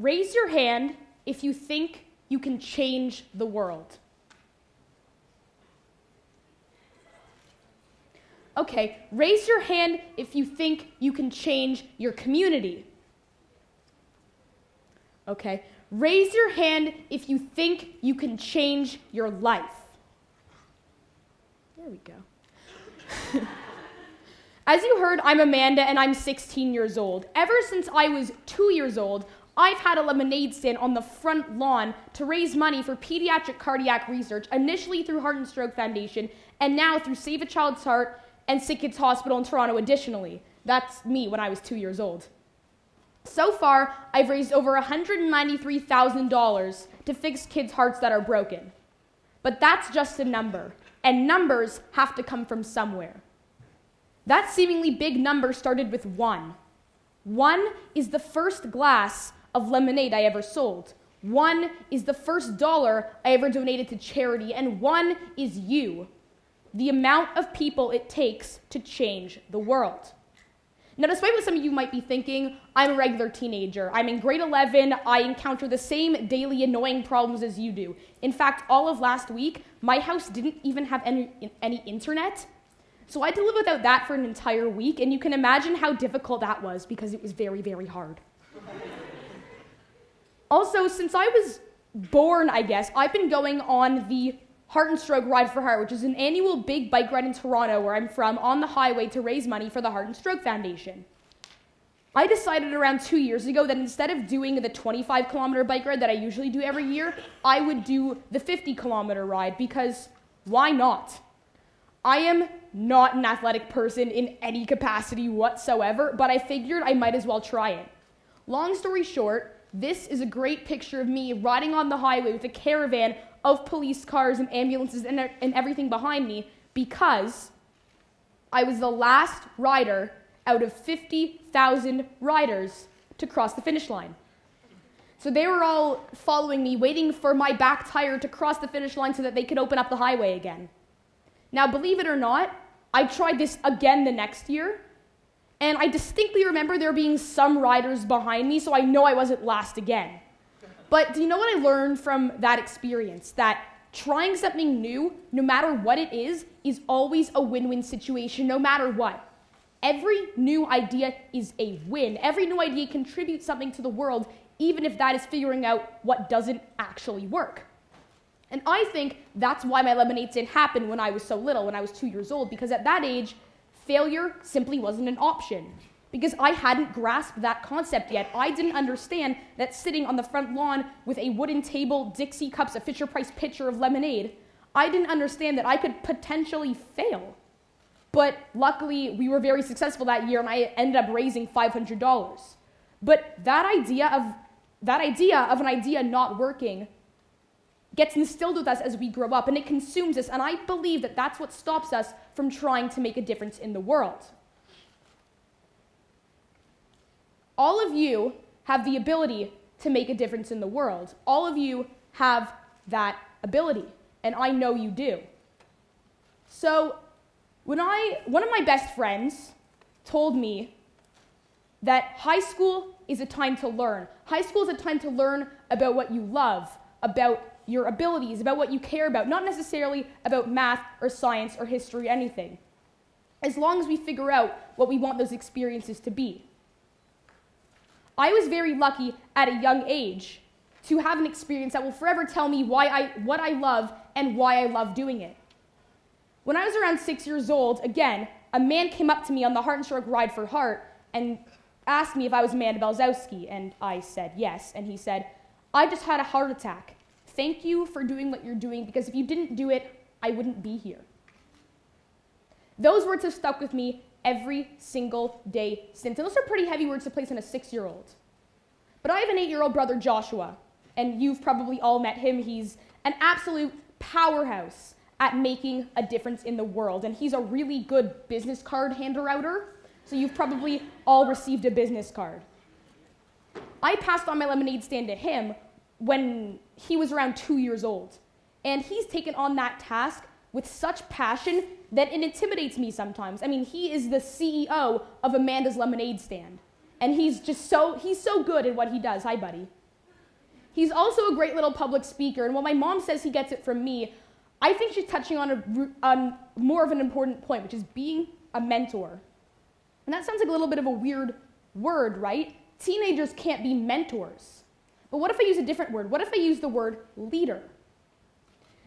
raise your hand if you think you can change the world. Okay, raise your hand if you think you can change your community. Okay, raise your hand if you think you can change your life. There we go. As you heard, I'm Amanda and I'm 16 years old. Ever since I was 2 years old, I've had a lemonade stand on the front lawn to raise money for pediatric cardiac research, initially through Heart and Stroke Foundation, and now through Save a Child's Heart and Sick Kids Hospital in Toronto additionally. That's me when I was 2 years old. So far, I've raised over $193,000 to fix kids' hearts that are broken. But that's just a number, and numbers have to come from somewhere. That seemingly big number started with one. One is the first glass of lemonade I ever sold. One is the first dollar I ever donated to charity, and one is you. The amount of people it takes to change the world. Now, despite what some of you might be thinking, I'm a regular teenager. I'm in grade 11. I encounter the same daily annoying problems as you do. In fact, all of last week, my house didn't even have any internet. So I had to live without that for an entire week, and you can imagine how difficult that was because it was very, very hard. Also, since I was born, I guess, I've been going on the Heart and Stroke Ride for Heart, which is an annual big bike ride in Toronto, where I'm from, on the highway to raise money for the Heart and Stroke Foundation. I decided around 2 years ago that instead of doing the 25-kilometer bike ride that I usually do every year, I would do the 50-kilometer ride, because why not? I am not an athletic person in any capacity whatsoever, but I figured I might as well try it. Long story short, this is a great picture of me riding on the highway with a caravan of police cars and ambulances and everything behind me, because I was the last rider out of 50,000 riders to cross the finish line. So they were all following me, waiting for my back tire to cross the finish line so that they could open up the highway again. Now, believe it or not, I tried this again the next year, and I distinctly remember there being some riders behind me, so I know I wasn't last again. But do you know what I learned from that experience? That trying something new, no matter what it is always a win-win situation, no matter what. Every new idea is a win. Every new idea contributes something to the world, even if that is figuring out what doesn't actually work. And I think that's why my lemonade stand happened when I was so little, when I was 2 years old, because at that age, failure simply wasn't an option. Because I hadn't grasped that concept yet. I didn't understand that sitting on the front lawn with a wooden table, Dixie cups, a Fisher-Price pitcher of lemonade, I didn't understand that I could potentially fail. But luckily, we were very successful that year, and I ended up raising $500. But that idea of an idea not working gets instilled with us as we grow up, and it consumes us, and I believe that that's what stops us from trying to make a difference in the world. All of you have the ability to make a difference in the world. All of you have that ability, and I know you do. So, one of my best friends told me that high school is a time to learn. High school is a time to learn about what you love, about your abilities, about what you care about, not necessarily about math or science or history or anything. As long as we figure out what we want those experiences to be. I was very lucky at a young age to have an experience that will forever tell me what I love and why I love doing it. When I was around 6 years old, again, a man came up to me on the Heart and Stroke Ride for Heart and asked me if I was Amanda Belzowski, and I said yes, and he said, "I just had a heart attack. Thank you for doing what you're doing, because if you didn't do it, I wouldn't be here." Those words have stuck with me every single day since. And those are pretty heavy words to place on a 6-year-old. But I have an 8-year-old brother, Joshua, and you've probably all met him. He's an absolute powerhouse at making a difference in the world, and he's a really good business card hander-outer, so you've probably all received a business card. I passed on my lemonade stand to him when he was around 2 years old, and he's taken on that task with such passion that it intimidates me sometimes. I mean, he is the CEO of Amanda's Lemonade Stand, and he's so good at what he does. Hi, buddy. He's also a great little public speaker, and while my mom says he gets it from me, I think she's touching on more of an important point, which is being a mentor. And that sounds like a little bit of a weird word, right? Teenagers can't be mentors. But what if I use a different word? What if I use the word leader?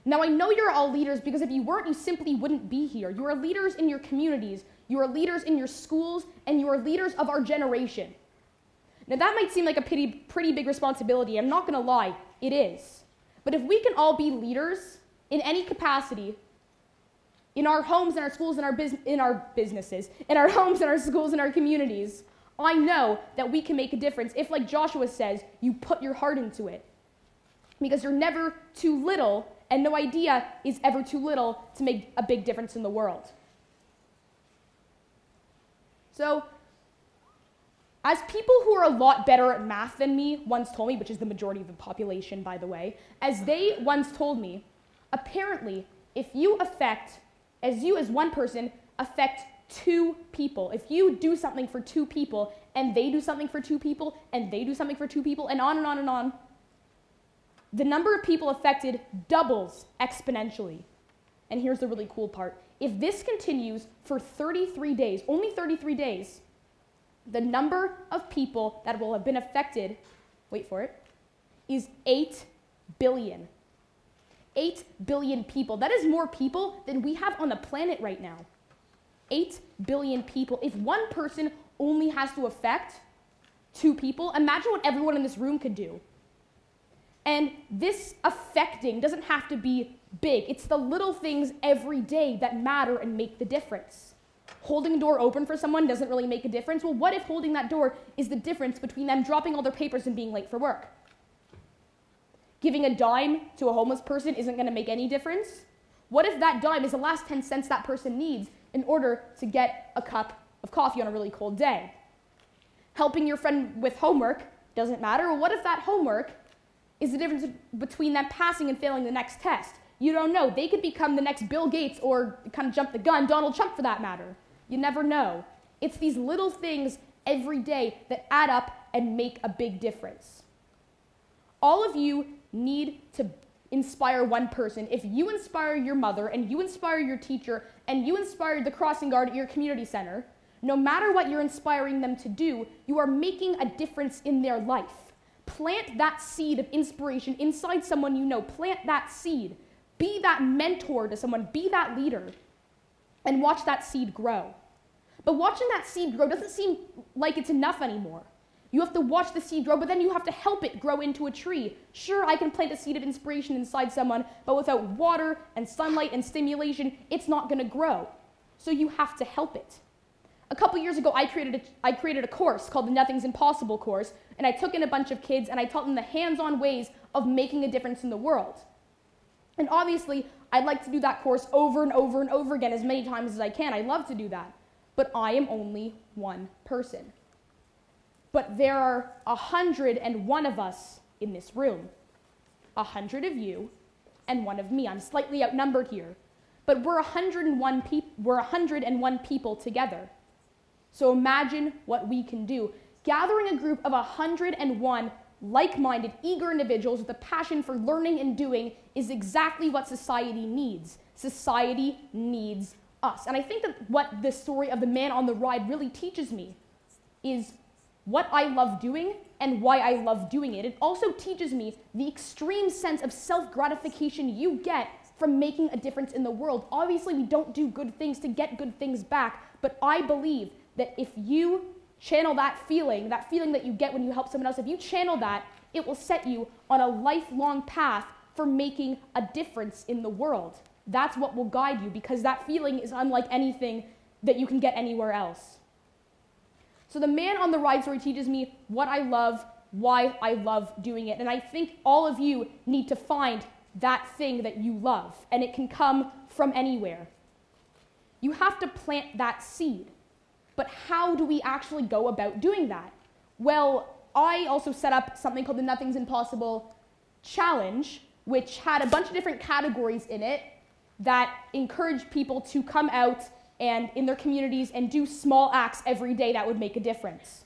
Now, I know you're all leaders because if you weren't, you simply wouldn't be here. You are leaders in your communities, you are leaders in your schools, and you are leaders of our generation. Now, that might seem like a pretty big responsibility. I'm not going to lie, it is. But if we can all be leaders in any capacity, in our homes, in our schools, in our businesses, in our homes, in our schools, in our communities, I know that we can make a difference if, like Joshua says, you put your heart into it. Because you're never too little, and no idea is ever too little to make a big difference in the world. So, as people who are a lot better at math than me once told me, which is the majority of the population, by the way, as they once told me, apparently, if you as one person, affect two people, if you do something for two people, and they do something for two people, and they do something for two people, and on and on and on, the number of people affected doubles exponentially. And here's the really cool part. If this continues for 33 days, only 33 days, the number of people that will have been affected, wait for it, is 8 billion. 8 billion people. That is more people than we have on the planet right now. 8 billion people. If one person only has to affect two people, imagine what everyone in this room could do. And this affecting doesn't have to be big. It's the little things every day that matter and make the difference. Holding a door open for someone doesn't really make a difference. Well, what if holding that door is the difference between them dropping all their papers and being late for work? Giving a dime to a homeless person isn't going to make any difference. What if that dime is the last 10 cents that person needs in order to get a cup of coffee on a really cold day? Helping your friend with homework doesn't matter. Well, what if that homework is the difference between them passing and failing the next test? You don't know. They could become the next Bill Gates or, kind of jump the gun, Donald Trump for that matter. You never know. It's these little things every day that add up and make a big difference. All of you need to inspire one person. If you inspire your mother and you inspire your teacher and you inspire the crossing guard at your community center, no matter what you're inspiring them to do, you are making a difference in their life. Plant that seed of inspiration inside someone you know. Plant that seed. Be that mentor to someone. Be that leader. And watch that seed grow. But watching that seed grow doesn't seem like it's enough anymore. You have to watch the seed grow, but then you have to help it grow into a tree. Sure, I can plant a seed of inspiration inside someone, but without water and sunlight and stimulation, it's not going to grow. So you have to help it. A couple years ago, I created a course called the Nothing's Impossible course, and I took in a bunch of kids and I taught them the hands-on ways of making a difference in the world. And obviously, I'd like to do that course over and over and over again as many times as I can. I love to do that. But I am only one person. But there are 101 of us in this room. 100 of you and 1 of me. I'm slightly outnumbered here. But we're 101 people together. So imagine what we can do. Gathering a group of 101 like-minded, eager individuals with a passion for learning and doing is exactly what society needs. Society needs us. And I think that what the story of the man on the ride really teaches me is what I love doing and why I love doing it. It also teaches me the extreme sense of self-gratification you get from making a difference in the world. Obviously, we don't do good things to get good things back, but I believe that if you channel that feeling that you get when you help someone else, if you channel that, it will set you on a lifelong path for making a difference in the world. That's what will guide you, because that feeling is unlike anything that you can get anywhere else. So the man on the ride story teaches me what I love, why I love doing it. And I think all of you need to find that thing that you love, and it can come from anywhere. You have to plant that seed. But how do we actually go about doing that? Well, I also set up something called the Nothing's Impossible Challenge, which had a bunch of different categories in it that encouraged people to come out and in their communities and do small acts every day that would make a difference.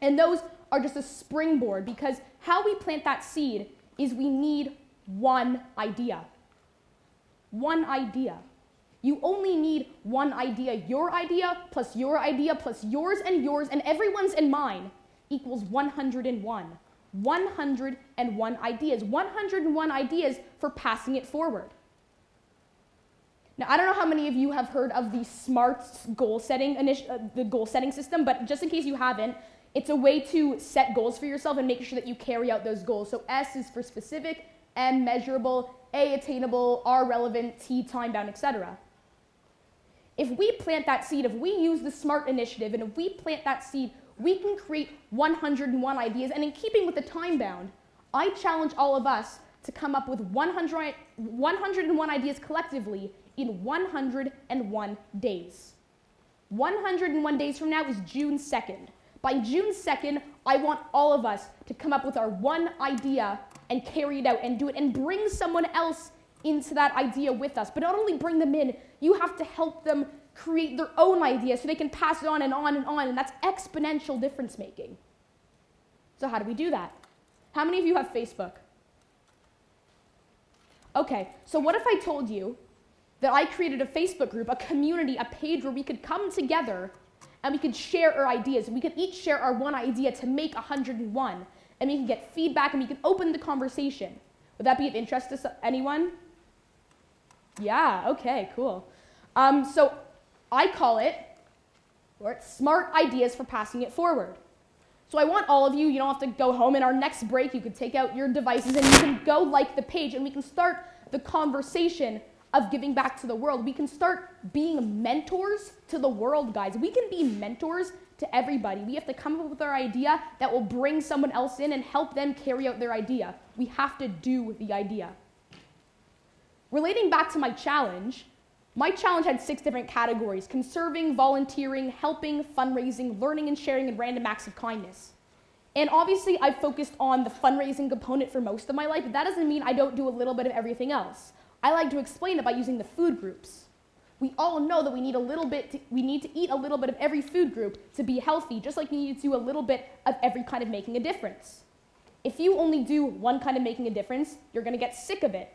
And those are just a springboard, because how we plant that seed is we need one idea. One idea. You only need one idea. Your idea plus yours and everyone's and mine equals 101. 101 ideas. 101 ideas for passing it forward. Now, I don't know how many of you have heard of the SMART goal setting system, but just in case you haven't, it's a way to set goals for yourself and make sure that you carry out those goals. So S is for specific, M measurable, A attainable, R relevant, T time-bound, etc. If we plant that seed, if we use the SMART initiative, and if we plant that seed, we can create 101 ideas. And in keeping with the time-bound, I challenge all of us to come up with 101 ideas collectively in 101 days. 101 days from now is June 2nd. By June 2nd, I want all of us to come up with our one idea and carry it out and do it and bring someone else into that idea with us. But not only bring them in, you have to help them create their own idea so they can pass it on and on and on, and that's exponential difference making. So how do we do that? How many of you have Facebook? Okay, so what if I told you that I created a Facebook group, a community, a page where we could come together and we could share our ideas. We could each share our one idea to make 101, and we can get feedback and we can open the conversation. Would that be of interest to anyone? Yeah, okay, cool. So I call it SMART Ideas for Passing It Forward. So I want all of you, you don't have to go home. In our next break, you could take out your devices and you can go like the page and we can start the conversation of giving back to the world. We can start being mentors to the world, guys. We can be mentors to everybody. We have to come up with our idea that will bring someone else in and help them carry out their idea. We have to do the idea. Relating back to my challenge had 6 different categories: conserving, volunteering, helping, fundraising, learning and sharing, and random acts of kindness. And obviously, I've focused on the fundraising component for most of my life, but that doesn't mean I don't do a little bit of everything else. I like to explain it by using the food groups. We all know that we need to eat a little bit of every food group to be healthy, just like you need to do a little bit of every kind of making a difference. If you only do one kind of making a difference, you're going to get sick of it.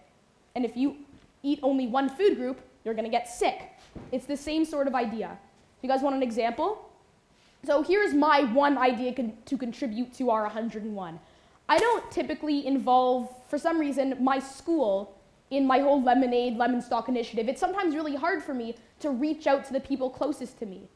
And if you eat only one food group, you're going to get sick. It's the same sort of idea. You guys want an example? So here's my one idea to contribute to our 101. I don't typically involve, for some reason, my school in my whole Lemon Stalk initiative. It's sometimes really hard for me to reach out to the people closest to me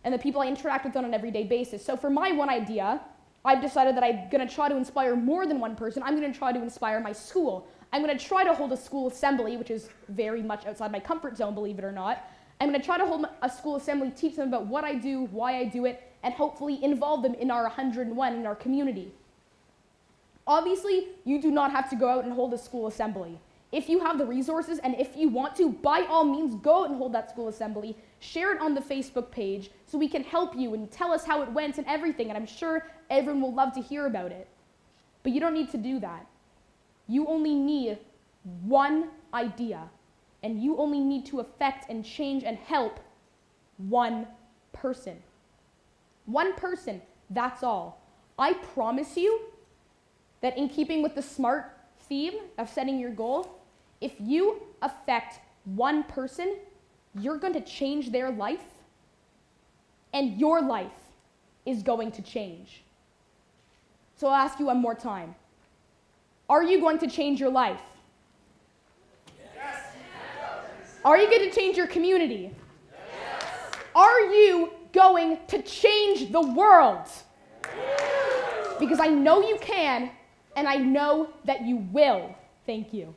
and the people I interact with on an everyday basis. So for my one idea, I've decided that I'm going to try to inspire more than one person. I'm going to try to inspire my school. I'm going to try to hold a school assembly, which is very much outside my comfort zone, believe it or not. I'm going to try to hold a school assembly, teach them about what I do, why I do it, and hopefully involve them in our 101 in our community. Obviously, you do not have to go out and hold a school assembly. If you have the resources and if you want to, by all means, go out and hold that school assembly. Share it on the Facebook page so we can help you and tell us how it went and everything, and I'm sure everyone will love to hear about it. But you don't need to do that. You only need one idea, and you only need to affect and change and help one person. One person, that's all. I promise you that in keeping with the SMART theme of setting your goal, if you affect one person, you're going to change their life, and your life is going to change. So I'll ask you one more time. Are you going to change your life? Yes. Are you going to change your community? Yes. Are you going to change the world? Yes. Because I know you can, and I know that you will. Thank you.